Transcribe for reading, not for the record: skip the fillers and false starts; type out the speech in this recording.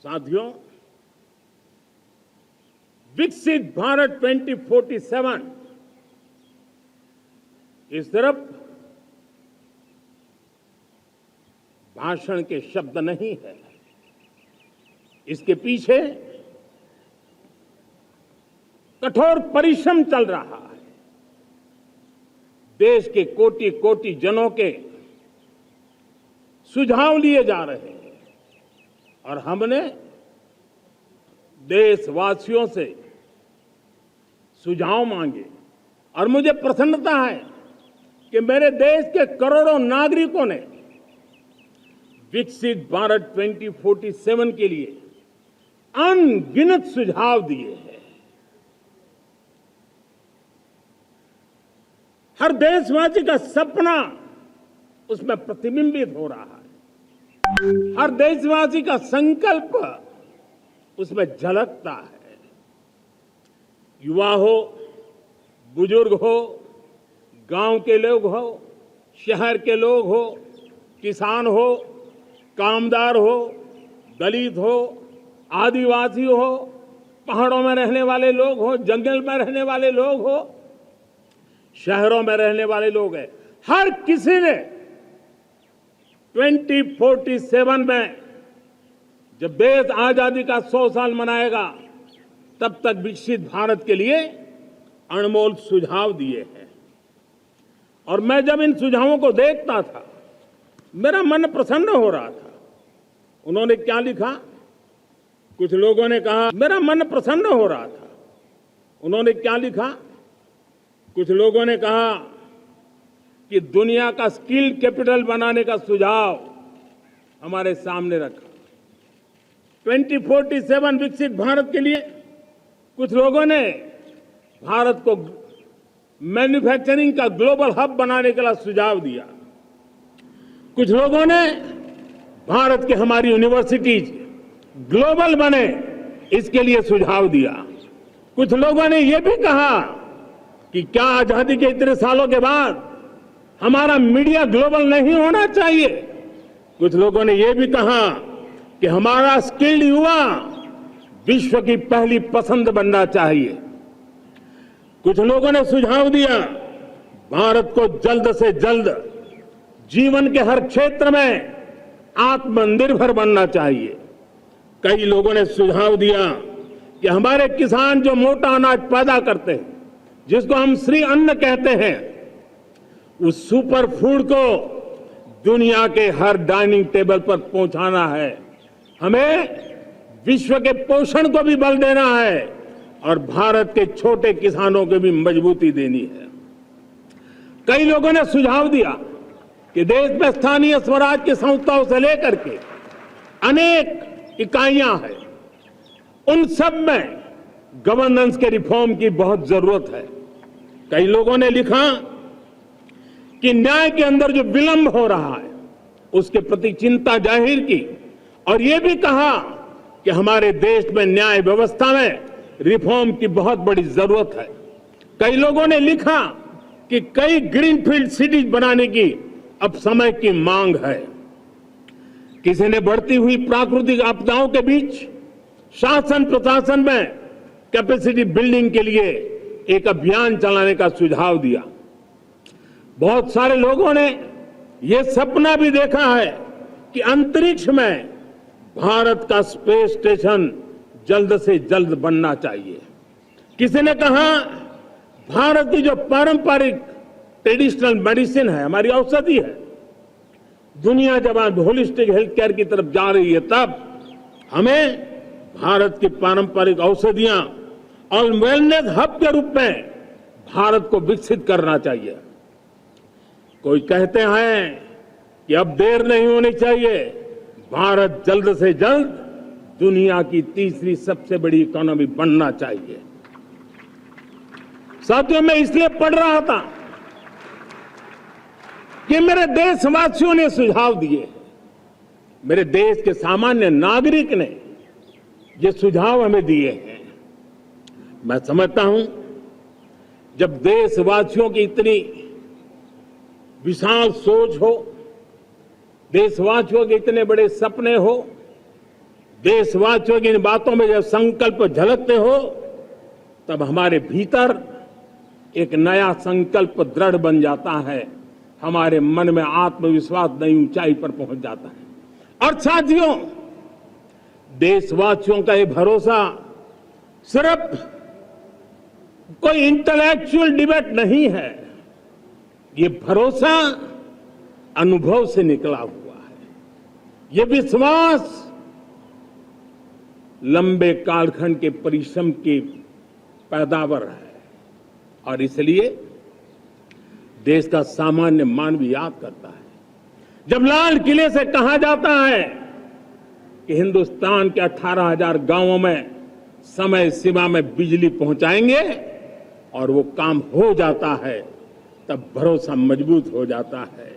साथियों, विकसित भारत 2047 इस तरफ भाषण के शब्द नहीं है। इसके पीछे कठोर परिश्रम चल रहा है। देश के कोटि कोटि जनों के सुझाव लिए जा रहे हैं और हमने देशवासियों से सुझाव मांगे और मुझे प्रसन्नता है कि मेरे देश के करोड़ों नागरिकों ने विकसित भारत 2047 के लिए अनगिनत सुझाव दिए हैं। हर देशवासी का सपना उसमें प्रतिबिंबित हो रहा है। हर देशवासी का संकल्प उसमें झलकता है। युवा हो, बुजुर्ग हो, गांव के लोग हो, शहर के लोग हो, किसान हो, कामदार हो, दलित हो, आदिवासी हो, पहाड़ों में रहने वाले लोग हो, जंगल में रहने वाले लोग हो, शहरों में रहने वाले लोग हैं। हर किसी ने 2047 में जब देश आजादी का 100 साल मनाएगा तब तक विकसित भारत के लिए अनमोल सुझाव दिए हैं। और मैं जब इन सुझावों को देखता था मेरा मन प्रसन्न हो रहा था। उन्होंने क्या लिखा? कुछ लोगों ने कहा मेरा मन प्रसन्न हो रहा था। उन्होंने क्या लिखा? कुछ लोगों ने कहा कि दुनिया का स्किल कैपिटल बनाने का सुझाव हमारे सामने रखा। 2047 विकसित भारत के लिए कुछ लोगों ने भारत को मैन्युफैक्चरिंग का ग्लोबल हब बनाने के लिए सुझाव दिया। कुछ लोगों ने भारत की हमारी यूनिवर्सिटीज ग्लोबल बने इसके लिए सुझाव दिया। कुछ लोगों ने यह भी कहा कि क्या आजादी के इतने सालों के बाद हमारा मीडिया ग्लोबल नहीं होना चाहिए। कुछ लोगों ने यह भी कहा कि हमारा स्किल्ड युवा विश्व की पहली पसंद बनना चाहिए। कुछ लोगों ने सुझाव दिया भारत को जल्द से जल्द जीवन के हर क्षेत्र में आत्मनिर्भर बनना चाहिए। कई लोगों ने सुझाव दिया कि हमारे किसान जो मोटा अनाज पैदा करते हैं, जिसको हम श्री अन्न कहते हैं, उस सुपर फूड को दुनिया के हर डाइनिंग टेबल पर पहुंचाना है। हमें विश्व के पोषण को भी बल देना है और भारत के छोटे किसानों को भी मजबूती देनी है। कई लोगों ने सुझाव दिया कि देश में स्थानीय स्वराज की संस्थाओं से लेकर के अनेक इकाइयां हैं, उन सब में गवर्नेंस के रिफॉर्म की बहुत जरूरत है। कई लोगों ने लिखा कि न्याय के अंदर जो विलंब हो रहा है उसके प्रति चिंता जाहिर की और यह भी कहा कि हमारे देश में न्याय व्यवस्था में रिफॉर्म की बहुत बड़ी जरूरत है। कई लोगों ने लिखा कि कई ग्रीनफील्ड सिटीज बनाने की अब समय की मांग है। किसी ने बढ़ती हुई प्राकृतिक आपदाओं के बीच शासन प्रशासन में कैपेसिटी बिल्डिंग के लिए एक अभियान चलाने का सुझाव दिया। बहुत सारे लोगों ने यह सपना भी देखा है कि अंतरिक्ष में भारत का स्पेस स्टेशन जल्द से जल्द बनना चाहिए। किसी ने कहा भारत की जो पारंपरिक ट्रेडिशनल मेडिसिन है, हमारी औषधि है, दुनिया जब आज होलिस्टिक हेल्थ केयर की तरफ जा रही है तब हमें भारत की पारंपरिक औषधियां और वेलनेस हब के रूप में भारत को विकसित करना चाहिए। कोई कहते हैं कि अब देर नहीं होनी चाहिए, भारत जल्द से जल्द दुनिया की तीसरी सबसे बड़ी इकोनॉमी बनना चाहिए। साथियों, मैं इसलिए पढ़ रहा था कि मेरे देशवासियों ने सुझाव दिए, मेरे देश के सामान्य नागरिक ने ये सुझाव हमें दिए हैं। मैं समझता हूं जब देशवासियों की इतनी विशाल सोच हो, देशवासियों के इतने बड़े सपने हो, देशवासियों की इन बातों में जब संकल्प झलकते हो तब हमारे भीतर एक नया संकल्प दृढ़ बन जाता है, हमारे मन में आत्मविश्वास नई ऊंचाई पर पहुंच जाता है। और साथियों, देशवासियों का ये भरोसा सिर्फ कोई इंटेलेक्चुअल डिबेट नहीं है, ये भरोसा अनुभव से निकला हुआ है। ये विश्वास लंबे कालखंड के परिश्रम की पैदावार है और इसलिए देश का सामान्य मानव याद करता है जब लाल किले से कहा जाता है कि हिंदुस्तान के 18,000 गांवों में समय सीमा में बिजली पहुंचाएंगे और वो काम हो जाता है, तब भरोसा मजबूत हो जाता है।